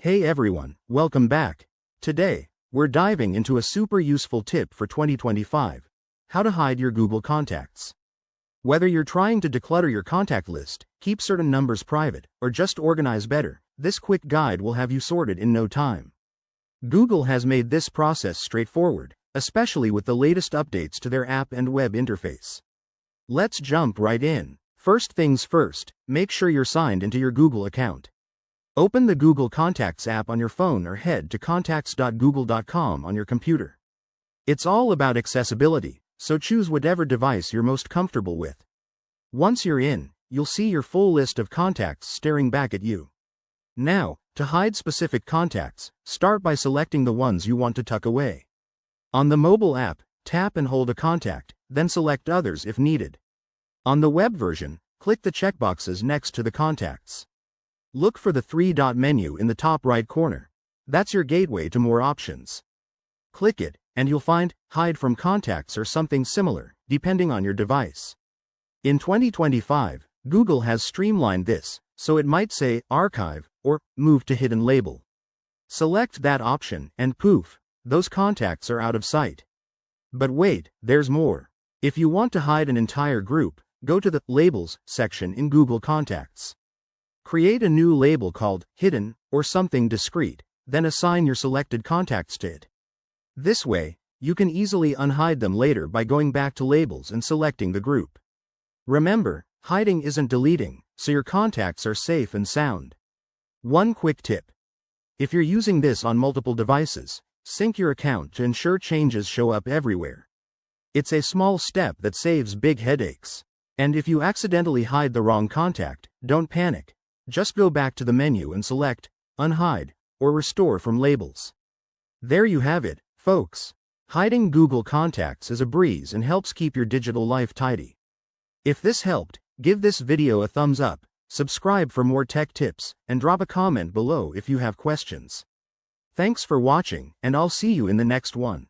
Hey everyone, welcome back. Today, we're diving into a super useful tip for 2025, how to hide your Google contacts. Whether you're trying to declutter your contact list, keep certain numbers private, or just organize better, this quick guide will have you sorted in no time. Google has made this process straightforward, especially with the latest updates to their app and web interface. Let's jump right in. First things first, make sure you're signed into your Google account. Open the Google Contacts app on your phone or head to contacts.google.com on your computer. It's all about accessibility, so choose whatever device you're most comfortable with. Once you're in, you'll see your full list of contacts staring back at you. Now, to hide specific contacts, start by selecting the ones you want to tuck away. On the mobile app, tap and hold a contact, then select others if needed. On the web version, click the checkboxes next to the contacts. Look for the three-dot menu in the top right corner. That's your gateway to more options. Click it, and you'll find Hide from Contacts or something similar, depending on your device. In 2025, Google has streamlined this, so it might say Archive or Move to Hidden Label. Select that option, and poof, those contacts are out of sight. But wait, there's more. If you want to hide an entire group, go to the Labels section in Google Contacts. Create a new label called Hidden or something discreet, then assign your selected contacts to it. This way, you can easily unhide them later by going back to Labels and selecting the group. Remember, hiding isn't deleting, so your contacts are safe and sound. One quick tip. If you're using this on multiple devices, sync your account to ensure changes show up everywhere. It's a small step that saves big headaches. And if you accidentally hide the wrong contact, don't panic. Just go back to the menu and select Unhide or Restore from Labels. There you have it, folks. Hiding Google Contacts is a breeze and helps keep your digital life tidy. If this helped, give this video a thumbs up, subscribe for more tech tips, and drop a comment below if you have questions. Thanks for watching, and I'll see you in the next one.